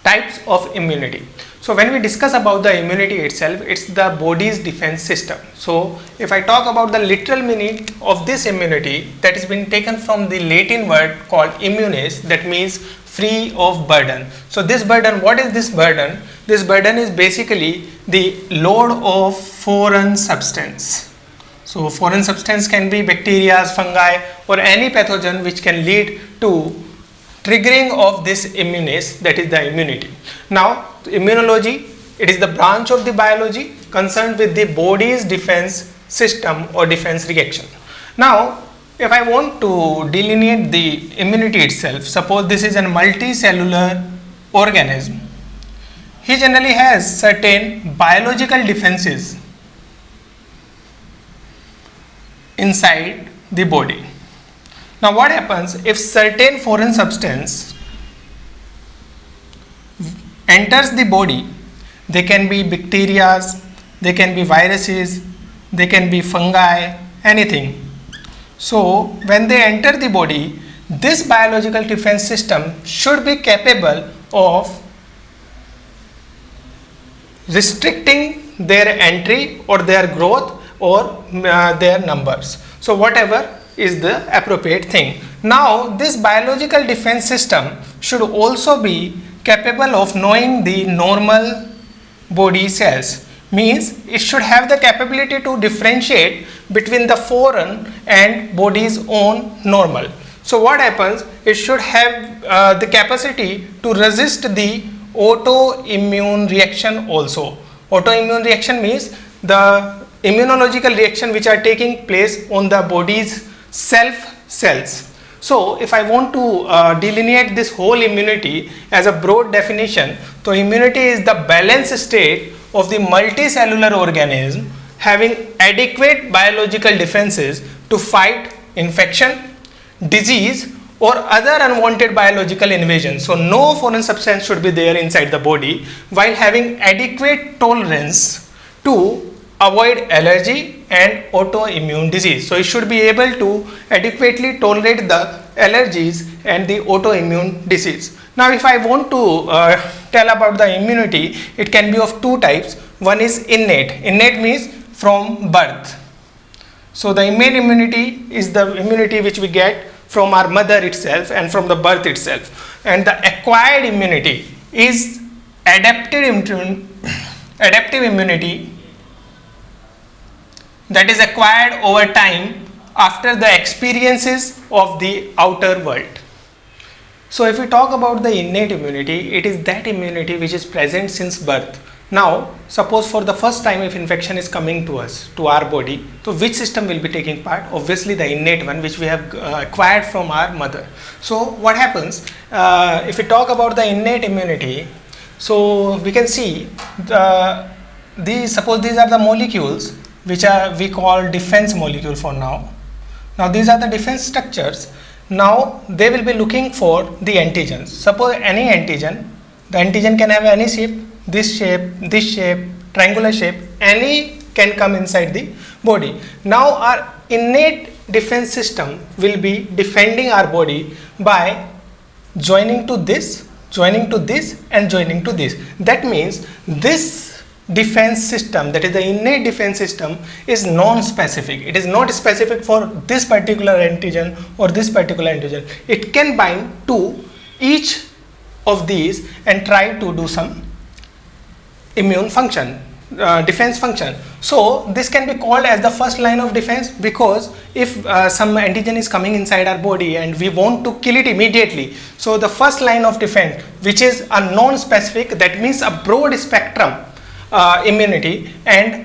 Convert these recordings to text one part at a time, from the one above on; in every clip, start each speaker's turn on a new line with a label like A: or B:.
A: Types of immunity. So when we discuss about the immunity itself, it's the body's defense system. So if I talk about the literal meaning of this immunity, that has been taken from the Latin word called immunis, that means free of burden. So this burden, what is this burden? This burden is basically the load of foreign substance. So foreign substance can be bacteria, fungi, or any pathogen which can lead to triggering of this immunis, that is the immunity. Now immunology, it is the branch of the biology concerned with the body's defense system or defense reaction. Now if I want to delineate the immunity itself, suppose this is a multicellular organism. He generally has certain biological defenses inside the body. Now what happens if certain foreign substance enters the body? They can be bacteria, they can be viruses, they can be fungi, anything. So when they enter the body, this biological defense system should be capable of restricting their entry or their growth or their numbers. So whatever is the appropriate thing. Now this biological defense system should also be capable of knowing the normal body cells, means it should have the capability to differentiate between the foreign and body's own normal. So what happens, it should have the capacity to resist the autoimmune reaction also. Autoimmune reaction means the immunological reaction which are taking place on the body's self cells. So if I want to delineate this whole immunity as a broad definition, so immunity is the balanced state of the multicellular organism having adequate biological defenses to fight infection, disease, or other unwanted biological invasion. So no foreign substance should be there inside the body, while having adequate tolerance to avoid allergy and autoimmune disease. So it should be able to adequately tolerate the allergies and the autoimmune disease. Now if I want to tell about the immunity, it can be of two types. One is innate. Innate means from birth. So the innate immunity is the immunity which we get from our mother itself and from the birth itself. And the acquired immunity is adaptive immunity that is acquired over time after the experiences of the outer world. So if we talk about the innate immunity, it is that immunity which is present since birth. Now suppose for the first time if infection is coming to us, to our body, so which system will be taking part? Obviously the innate one which we have acquired from our mother. So what happens if we talk about the innate immunity, so we can see suppose these are the molecules which are we call defense molecule for now. Now these are the defense structures. Now they will be looking for the antigens. Suppose any antigen, the antigen can have any shape, this shape, triangular shape, any can come inside the body. Now our innate defense system will be defending our body by joining to this, joining to this, and joining to this. That means this defense system, that is the innate defense system, is non-specific. It is not specific for this particular antigen or this particular antigen. It can bind to each of these and try to do some immune function, defense function. So this can be called as the first line of defense, because if some antigen is coming inside our body and we want to kill it immediately, so the first line of defense, which is a non-specific, that means a broad spectrum immunity, and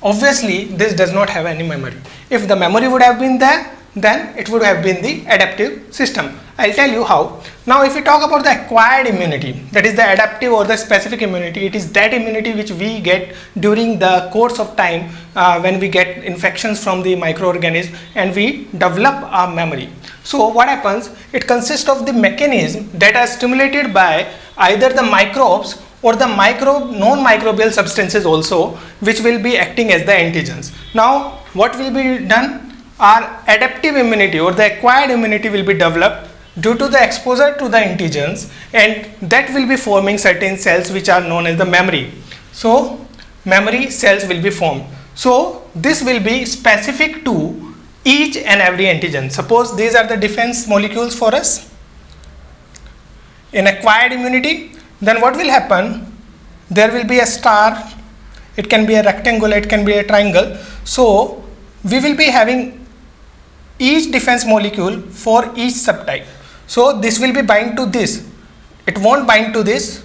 A: obviously this does not have any memory. If the memory would have been there, then it would have been the adaptive system. I'll tell you how. Now if we talk about the acquired immunity, that is the adaptive or the specific immunity, it is that immunity which we get during the course of time when we get infections from the microorganism and we develop our memory. So what happens, it consists of the mechanism that are stimulated by either the microbes or the non-microbial substances also, which will be acting as the antigens. Now what will be done? Our adaptive immunity or the acquired immunity will be developed due to the exposure to the antigens, and that will be forming certain cells which are known as the memory. So memory cells will be formed. So this will be specific to each and every antigen. Suppose these are the defense molecules for us. In acquired immunity, then what will happen? There will be a star, it can be a rectangle, it can be a triangle. So we will be having each defense molecule for each subtype. So this will be bind to this, it won't bind to this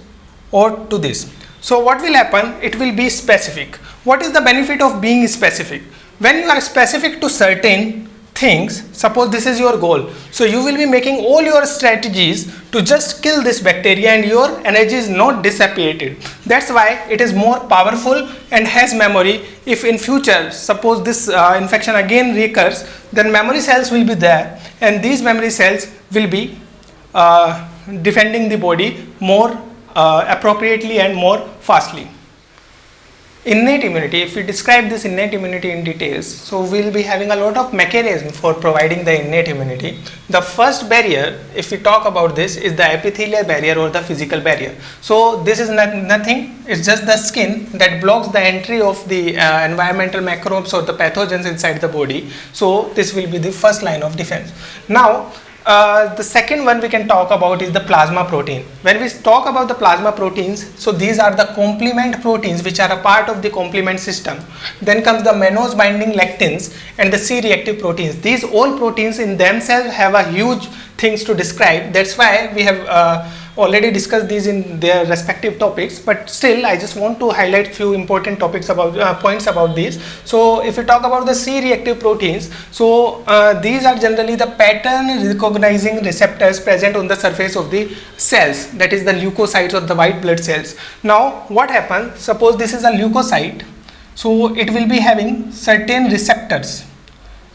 A: or to this. So what will happen? It will be specific. What is the benefit of being specific? When you are specific to certain things, suppose this is your goal, so you will be making all your strategies to just kill this bacteria and your energy is not dissipated. That's why it is more powerful and has memory. If in future suppose this infection again recurs, then memory cells will be there, and these memory cells will be defending the body more appropriately and more fastly. Innate immunity, if we describe this innate immunity in details, so we will be having a lot of mechanisms for providing the innate immunity. The first barrier, if we talk about this, is the epithelial barrier or the physical barrier. So this is nothing, it's just the skin that blocks the entry of the environmental microbes or the pathogens inside the body. So this will be the first line of defense. Now the second one we can talk about is the plasma protein. When we talk about the plasma proteins, so these are the complement proteins which are a part of the complement system. Then comes the mannose binding lectins and the C-reactive proteins. These all proteins in themselves have a huge things to describe. That's why we have already discussed these in their respective topics, but still I just want to highlight few important topics about points about these. So if we talk about the C-reactive proteins, so these are generally the pattern recognizing receptors present on the surface of the cells, that is the leukocytes or the white blood cells. Now what happens, suppose this is a leukocyte, so it will be having certain receptors,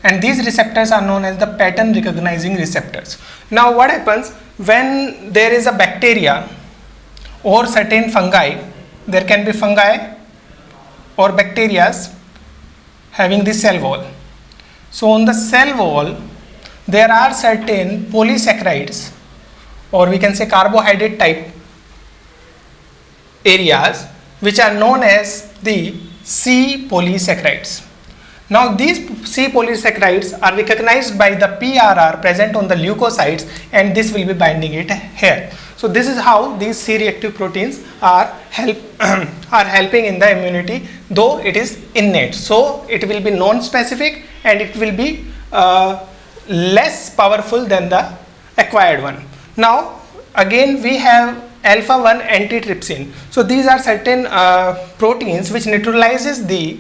A: and these receptors are known as the pattern recognizing receptors. Now what happens when there is a bacteria or certain fungi, there can be fungi or bacteria having the cell wall. So on the cell wall there are certain polysaccharides, or we can say carbohydrate type areas, which are known as the C polysaccharides. Now these C polysaccharides are recognized by the PRR present on the leukocytes, and this will be binding it here. So this is how these C-reactive proteins are helping in the immunity, though it is innate. So it will be non-specific and it will be less powerful than the acquired one. Now again we have alpha-1 antitrypsin. So these are certain proteins which neutralizes the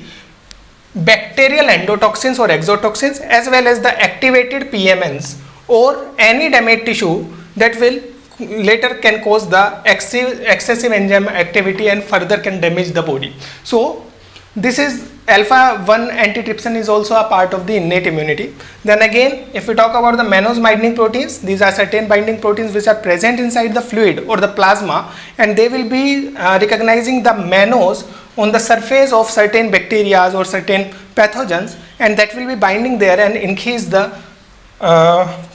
A: bacterial endotoxins or exotoxins as well as the activated PMNs or any damaged tissue that will later can cause the excessive enzyme activity and further can damage the body. So this is alpha-1 antitrypsin is also a part of the innate immunity. Then again, if we talk about the mannose binding proteins, these are certain binding proteins which are present inside the fluid or the plasma, and they will be recognizing the mannose on the surface of certain bacteria or certain pathogens, and that will be binding there and increase the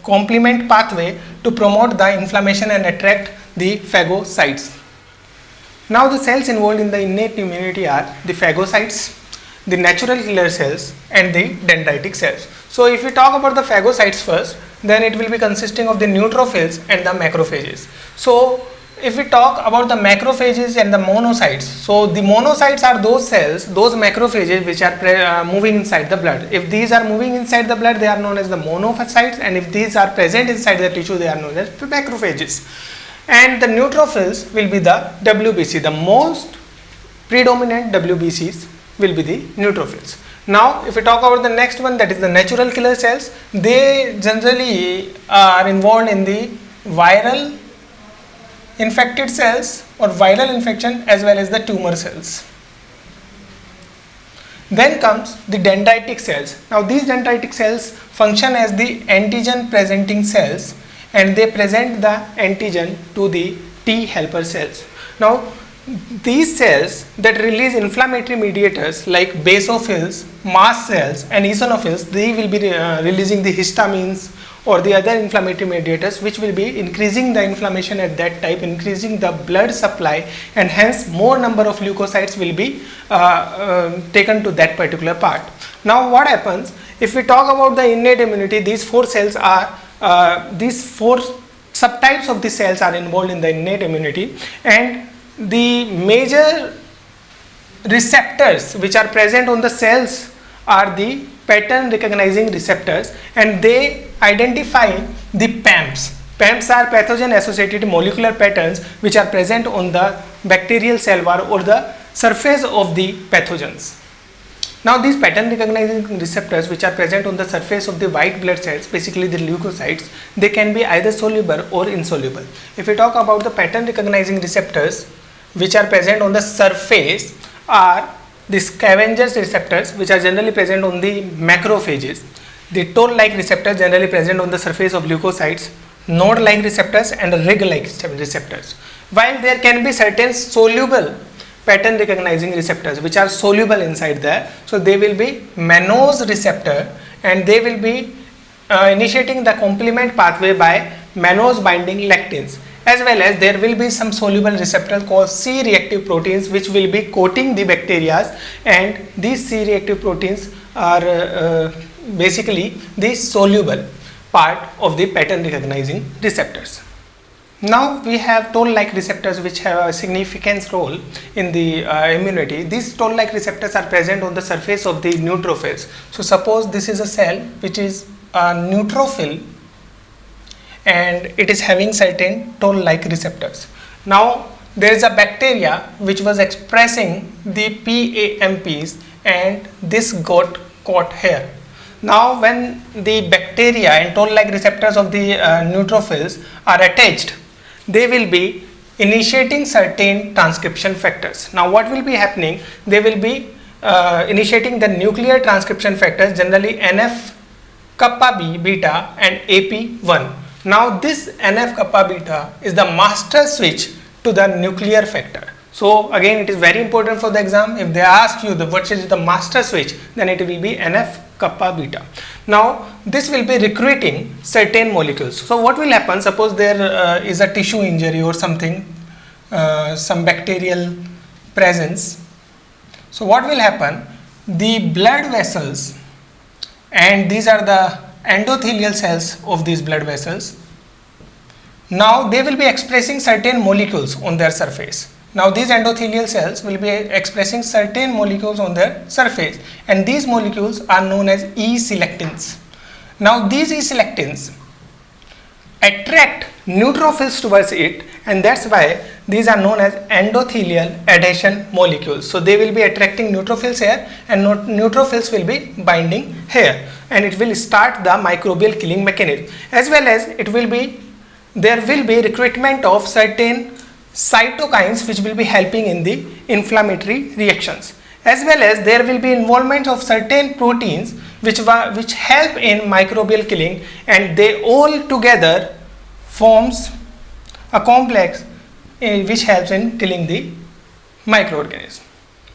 A: complement pathway to promote the inflammation and attract the phagocytes. Now the cells involved in the innate immunity are the phagocytes, the natural killer cells, and the dendritic cells. So if we talk about the phagocytes first, then it will be consisting of the neutrophils and the macrophages. So if we talk about the macrophages and the monocytes, so the monocytes are those cells, those macrophages which are moving inside the blood. If these are moving inside the blood, they are known as the monocytes, and if these are present inside the tissue, they are known as macrophages. And the neutrophils will be the WBC, the most predominant WBCs will be the neutrophils. Now if we talk about the next one, that is the natural killer cells, they generally are involved in the viral infected cells or viral infection as well as the tumor cells. Then comes the dendritic cells. Now these dendritic cells function as the antigen presenting cells, and they present the antigen to the T helper cells. Now these cells that release inflammatory mediators like basophils, mast cells and eosinophils, they will be releasing the histamines or the other inflammatory mediators, which will be increasing the inflammation at that type, increasing the blood supply, and hence more number of leukocytes will be taken to that particular part. Now what happens if we talk about the innate immunity? These four cells are these four subtypes of the cells are involved in the innate immunity, and the major receptors which are present on the cells are the pattern recognizing receptors, and they identify the PAMPs. PAMPs are pathogen associated molecular patterns which are present on the bacterial cell wall or the surface of the pathogens. Now these pattern recognizing receptors which are present on the surface of the white blood cells, basically the leukocytes, they can be either soluble or insoluble. If we talk about the pattern recognizing receptors which are present on the surface are the scavengers receptors, which are generally present on the macrophages, the toll-like receptors generally present on the surface of leukocytes, node-like receptors and rig-like receptors. While there can be certain soluble pattern recognizing receptors which are soluble inside there, so they will be mannose receptor, and they will be initiating the complement pathway by mannose binding lectins, as well as there will be some soluble receptors called C-reactive proteins which will be coating the bacteria, and these C-reactive proteins are basically the soluble part of the pattern recognizing receptors. Now we have toll-like receptors which have a significant role in the immunity. These toll-like receptors are present on the surface of the neutrophils. So suppose this is a cell which is a neutrophil and it is having certain toll-like receptors. Now there is a bacteria which was expressing the PAMPs, and this got caught here. Now when the bacteria and toll-like receptors of the neutrophils are attached, they will be initiating certain transcription factors. Now what will be happening? They will be initiating the nuclear transcription factors, generally NF kappa B beta and AP1. Now this NF kappa beta is the master switch to the nuclear factor. So again, it is very important for the exam. If they ask you what is the master switch, then it will be NF kappa beta. Now this will be recruiting certain molecules. So what will happen? Suppose there is a tissue injury or something, some bacterial presence. So what will happen? The blood vessels, and these are the endothelial cells of these blood vessels. Now they will be expressing certain molecules on their surface. Now these endothelial cells will be expressing certain molecules on their surface, and these molecules are known as E-selectins. Now these E-selectins attract neutrophils towards it, and that's why these are known as endothelial adhesion molecules. So they will be attracting neutrophils here, and neutrophils will be binding here, and it will start the microbial killing mechanism, as well as there will be recruitment of certain cytokines which will be helping in the inflammatory reactions, as well as there will be involvement of certain proteins which help in microbial killing, and they all together forms a complex which helps in killing the microorganism.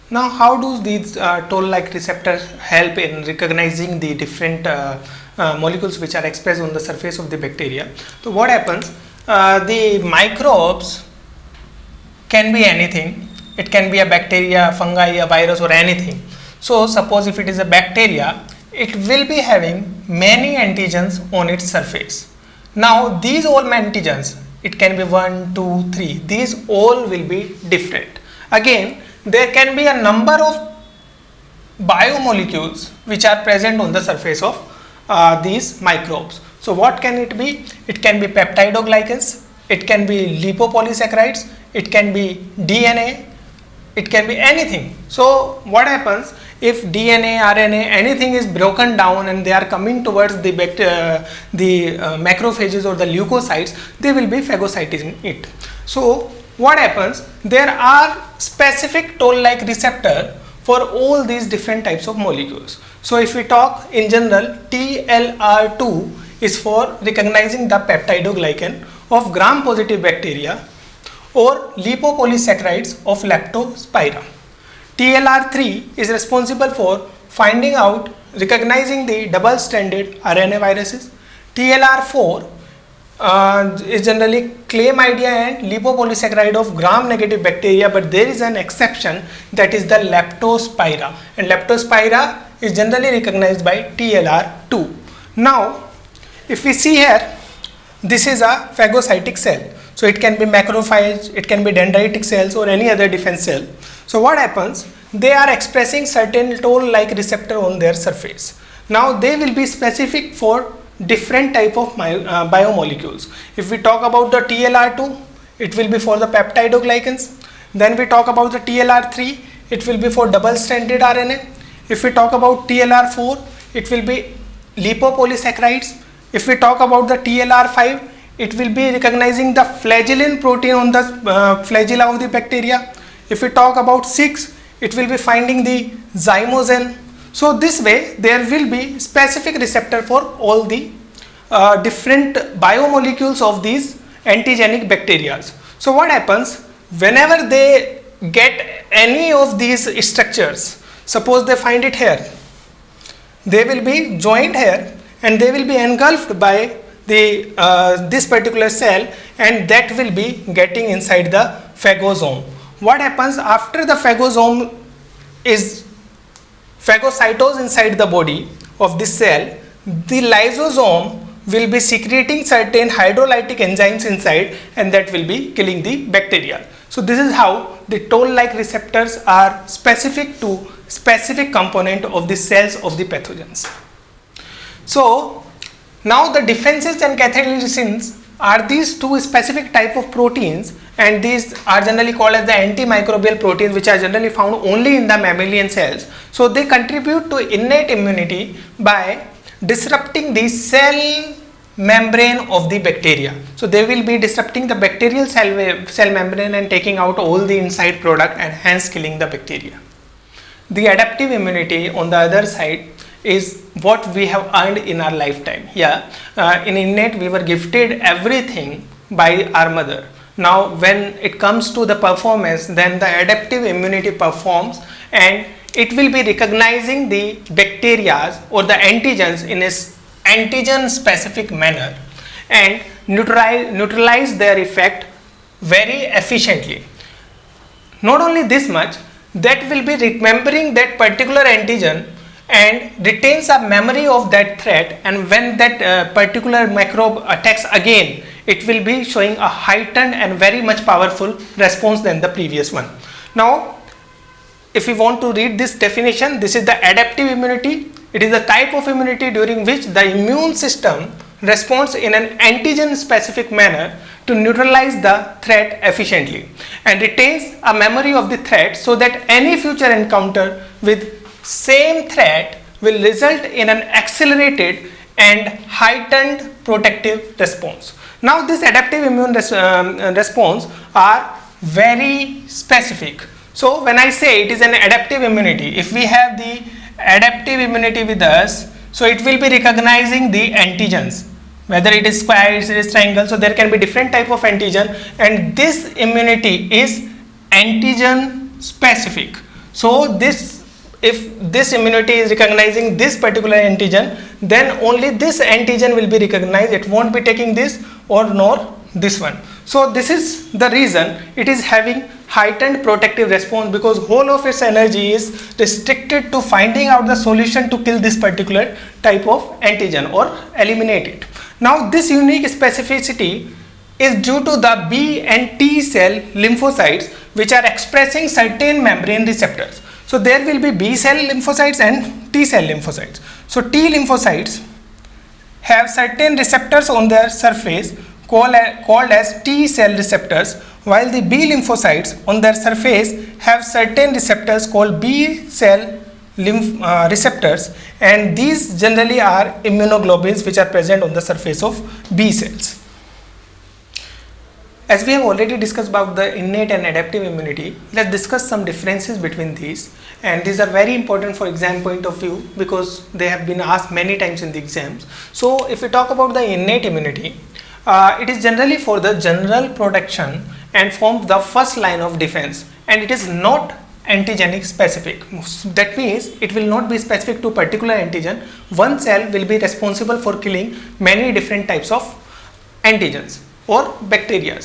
A: Now how do these toll-like receptors help in recognizing the different molecules which are expressed on the surface of the bacteria? So what happens? The microbes can be anything. It can be a bacteria, fungi, a virus, or anything. So suppose if it is a bacteria, it will be having many antigens on its surface. Now these all antigens, it can be 1, 2, 3, these all will be different. Again, there can be a number of biomolecules which are present on the surface of these microbes. So what can it be? It can be peptidoglycans, it can be lipopolysaccharides, it can be DNA, it can be anything. So what happens if DNA, RNA, anything is broken down and they are coming towards the macrophages or the leukocytes, they will be phagocytizing it. So what happens? There are specific toll-like receptor for all these different types of molecules. So if we talk in general, TLR2 is for recognizing the peptidoglycan of gram-positive bacteria, or lipopolysaccharides of leptospira. TLR3 is responsible for finding out, recognizing the double-stranded RNA viruses. TLR4 is generally chlamydia and lipopolysaccharide of gram-negative bacteria, but there is an exception, that is the leptospira, and leptospira is generally recognized by TLR2. Now, if we see here, this is a phagocytic cell. So it can be macrophage, it can be dendritic cells or any other defense cell. So what happens? They are expressing certain toll-like receptor on their surface. Now they will be specific for different type of biomolecules. If we talk about the TLR2, it will be for the peptidoglycans. Then we talk about the TLR3, it will be for double-stranded RNA. If we talk about TLR4, it will be lipopolysaccharides. If we talk about the TLR5, it will be recognizing the flagellin protein on the flagella of the bacteria. If we talk about 6, it will be finding the zymogen. So this way there will be specific receptor for all the different biomolecules of these antigenic bacteria. So what happens whenever they get any of these structures, suppose they find it here, they will be joined here and they will be engulfed by the this particular cell, and that will be getting inside the phagosome. What happens after the phagosome is phagocytosed inside the body of this cell? The lysosome will be secreting certain hydrolytic enzymes inside, and that will be killing the bacteria. So this is how the toll-like receptors are specific to specific component of the cells of the pathogens. So now the defenses and cathepsin are these two specific type of proteins, and these are generally called as the antimicrobial proteins, which are generally found only in the mammalian cells. So they contribute to innate immunity by disrupting the cell membrane of the bacteria. So they will be disrupting the bacterial cell membrane and taking out all the inside product, and hence killing the bacteria. The adaptive immunity on the other side is what we have earned in our lifetime. In innate we were gifted everything by our mother. Now when it comes to the performance, then the adaptive immunity performs, and it will be recognizing the bacteria or the antigens in a antigen specific manner and neutralize their effect very efficiently. Not only this much, that will be remembering that particular antigen and retains a memory of that threat, and when that particular microbe attacks again, it will be showing a heightened and very much powerful response than the previous one. Now if we want to read this definition, this is the adaptive immunity. It is the type of immunity during which the immune system responds in an antigen specific manner to neutralize the threat efficiently and retains a memory of the threat, so that any future encounter with same threat will result in an accelerated and heightened protective response. Now this adaptive immune response are very specific. So when I say it is an adaptive immunity, if we have the adaptive immunity with us, so it will be recognizing the antigens, whether it is square, it is triangle, so there can be different type of antigen, and this immunity is antigen specific. So this, if this immunity is recognizing this particular antigen, then only this antigen will be recognized. It won't be taking this or nor this one. So this is the reason it is having heightened protective response, because whole of its energy is restricted to finding out the solution to kill this particular type of antigen or eliminate it. Now this unique specificity is due to the B and T cell lymphocytes, which are expressing certain membrane receptors. So there will be B cell lymphocytes and T cell lymphocytes. So T lymphocytes have certain receptors on their surface called as T cell receptors, while the B lymphocytes on their surface have certain receptors called B cell receptors, and these generally are immunoglobulins which are present on the surface of B cells. As we have already discussed about the innate and adaptive immunity, let's discuss some differences between these, and these are very important for exam point of view because they have been asked many times in the exams. So if we talk about the innate immunity, it is generally for the general protection and form the first line of defense, and it is not antigenic specific. That means it will not be specific to particular antigen. One cell will be responsible for killing many different types of antigens or bacteria.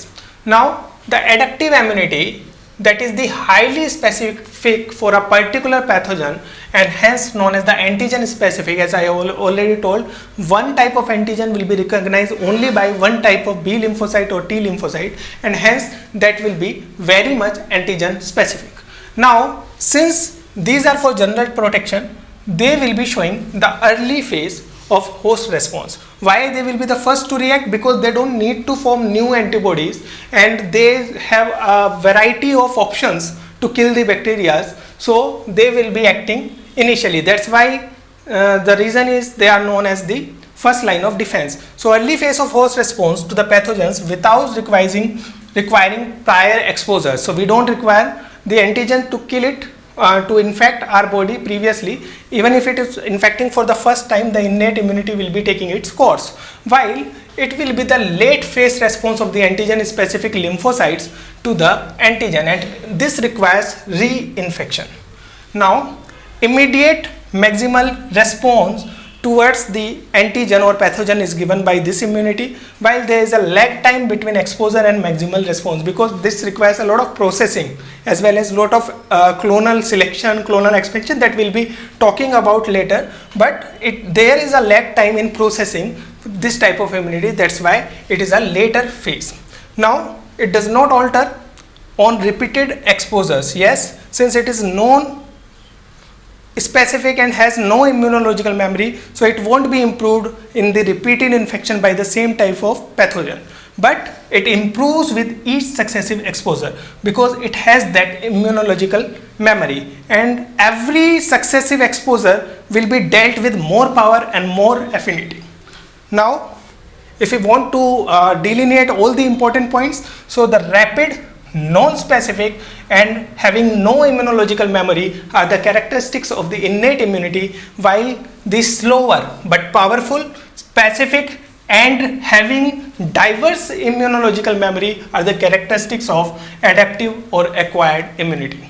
A: Now the adaptive immunity, that is the highly specific for a particular pathogen and hence known as the antigen specific. As I already told, one type of antigen will be recognized only by one type of B lymphocyte or T lymphocyte, and hence that will be very much antigen specific. Now since these are for general protection, they will be showing the early phase of host response. Why they will be the first to react? Because they don't need to form new antibodies and they have a variety of options to kill the bacteria, so they will be acting initially. That's why the reason is they are known as the first line of defense. So early phase of host response to the pathogens without requiring prior exposure. So we don't require the antigen to kill it, to infect our body previously. Even if it is infecting for the first time, the innate immunity will be taking its course, while it will be the late phase response of the antigen specific lymphocytes to the antigen, and this requires reinfection. Now immediate maximal response towards the antigen or pathogen is given by this immunity, while there is a lag time between exposure and maximal response, because this requires a lot of processing as well as lot of clonal selection, clonal expansion that we'll be talking about later. But there is a lag time in processing this type of immunity. That's why it is a later phase. Now it does not alter on repeated exposures. Yes, since it is known specific and has no immunological memory, so it won't be improved in the repeated infection by the same type of pathogen, but it improves with each successive exposure because it has that immunological memory, and every successive exposure will be dealt with more power and more affinity. Now if we want to delineate all the important points, so the rapid, non-specific and having no immunological memory are the characteristics of the innate immunity, while the slower but powerful, specific and having diverse immunological memory are the characteristics of adaptive or acquired immunity.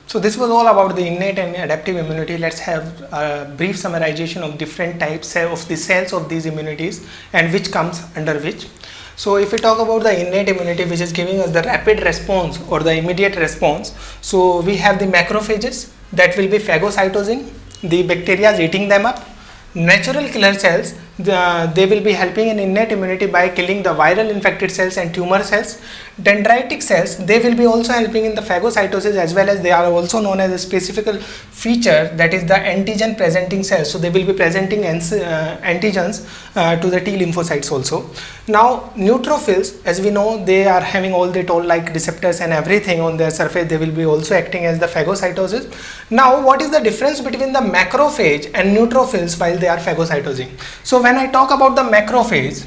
A: So this was all about the innate and adaptive immunity. Let's have a brief summarization of different types of the cells of these immunities and which comes under which. So if we talk about the innate immunity, which is giving us the rapid response or the immediate response, so we have the macrophages that will be phagocytosing the bacteria, eating them up. Natural killer cells, they will be helping in innate immunity by killing the viral infected cells and tumor cells. Dendritic cells, they will be also helping in the phagocytosis, as well as they are also known as a specific feature, that is the antigen presenting cells. So they will be presenting antigens to the T lymphocytes also. Now neutrophils, as we know, they are having all the toll-like receptors and everything on their surface. They will be also acting as the phagocytosis. Now what is the difference between the macrophage and neutrophils while they are phagocytosing? So when I talk about the macrophage,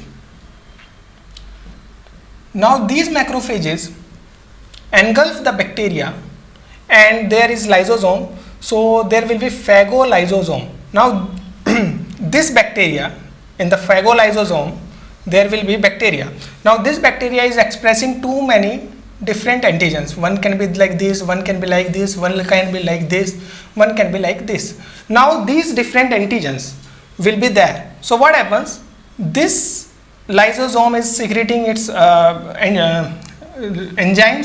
A: now these macrophages engulf the bacteria and there is lysosome, so there will be phagolysosome. Now this bacteria, in the phagolysosome there will be bacteria. Now this bacteria is expressing too many different antigens. One can be like this, one can be like this, one can be like this, one can be like this. Now these different antigens will be there. So what happens? This lysosome is secreting its enzymes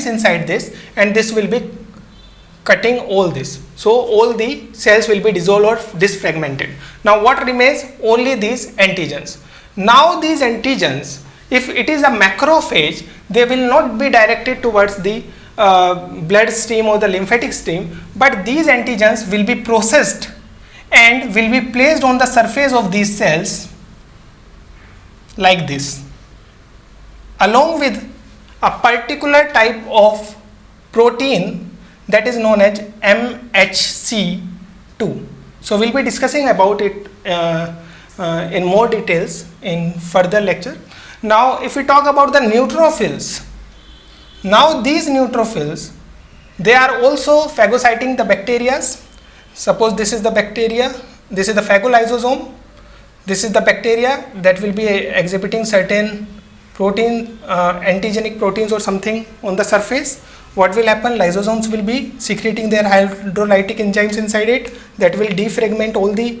A: inside this, and this will be cutting all this. So all the cells will be dissolved or disfragmented. Now what remains? Only these antigens. Now these antigens, if it is a macrophage, they will not be directed towards the blood stream or the lymphatic stream, but these antigens will be processed and will be placed on the surface of these cells like this, along with a particular type of protein that is known as MHC2. So we'll be discussing about it in more details in further lecture. Now if we talk about the neutrophils, now these neutrophils, they are also phagocyting the bacteria. Suppose this is the bacteria, this is the phagolysosome, this is the bacteria that will be exhibiting certain antigenic proteins or something on the surface, what will happen? Lysosomes will be secreting their hydrolytic enzymes inside it that will defragment all the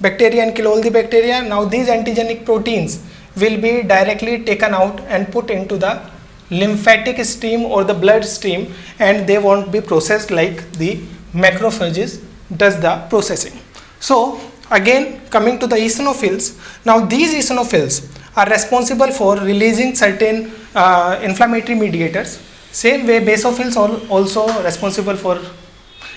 A: bacteria and kill all the bacteria. Now these antigenic proteins will be directly taken out and put into the lymphatic stream or the blood stream, and they won't be processed like the macrophages does the processing. So again, coming to the eosinophils, now these eosinophils are responsible for releasing certain inflammatory mediators. Same way, basophils are also responsible for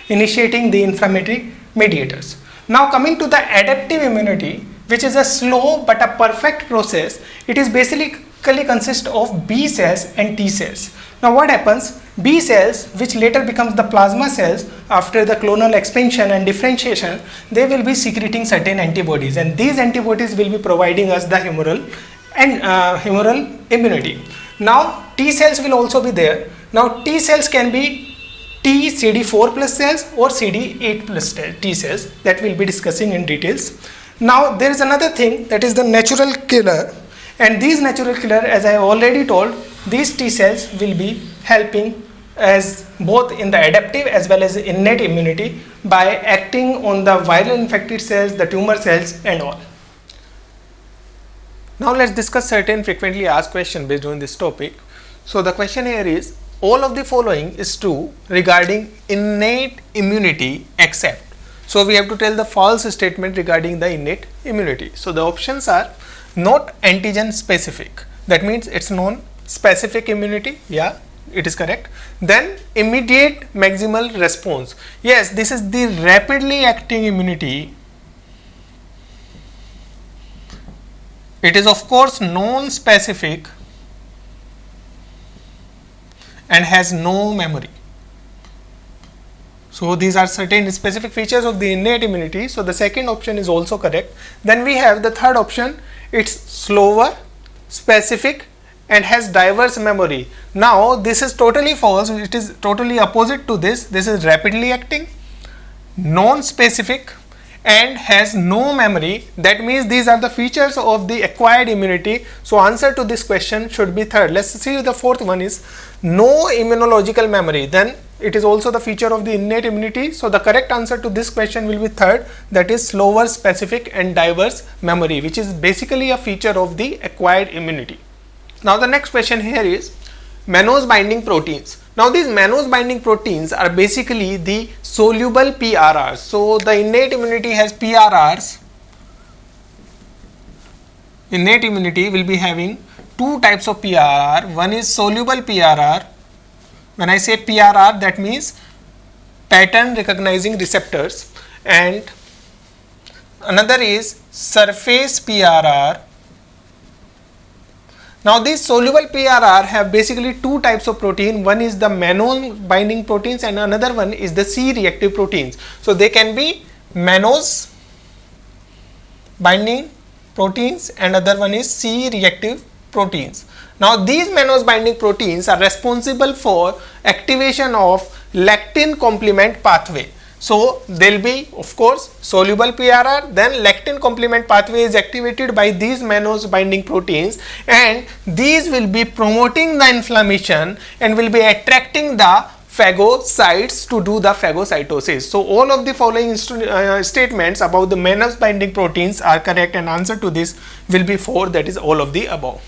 A: initiating the inflammatory mediators. Now coming to the adaptive immunity, which is a slow but a perfect process, it is basically consists of B cells and T cells. Now what happens? B cells, which later becomes the plasma cells after the clonal expansion and differentiation, they will be secreting certain antibodies, and these antibodies will be providing us the humoral immunity. Now T cells will also be there. Now T cells can be T CD4 plus cells or CD8 plus T cells that we'll be discussing in details. Now there is another thing, that is the natural killer, and these natural killer, as I already told, these T cells will be helping as both in the adaptive as well as innate immunity by acting on the viral infected cells, the tumor cells and all. Now let's discuss certain frequently asked questions based on this topic. So the question here is, all of the following is true regarding innate immunity except. So we have to tell the false statement regarding the innate immunity. So the options are not antigen specific, that means it's non-specific immunity, yeah, it is correct. Then immediate maximal response, yes, this is the rapidly acting immunity. It is of course non-specific and has no memory. So these are certain specific features of the innate immunity. So the second option is also correct. Then we have the third option, it's slower, specific and has diverse memory. Now this is totally false, it is totally opposite to this. This is rapidly acting, non-specific and has no memory. That means these are the features of the acquired immunity. So answer to this question should be third. Let's see, the fourth one is no immunological memory. Then it is also the feature of the innate immunity. So the correct answer to this question will be third, that is slower, specific and diverse memory, which is basically a feature of the acquired immunity. Now the next question here is mannose binding proteins. Now these mannose binding proteins are basically the soluble PRRs. So the innate immunity has PRRs. Innate immunity will be having two types of PRR. One is soluble PRR. When I say PRR, that means pattern recognizing receptors, and another is surface PRR. Now these soluble PRR have basically two types of protein. One is the mannose binding proteins and another one is the C-reactive proteins. So they can be mannose binding proteins and other one is C-reactive proteins. Now these mannose binding proteins are responsible for activation of lectin complement pathway. So there will be of course soluble PRR, then lectin complement pathway is activated by these mannose binding proteins, and these will be promoting the inflammation and will be attracting the phagocytes to do the phagocytosis. So all of the following statements about the mannose binding proteins are correct, and answer to this will be 4, that is all of the above.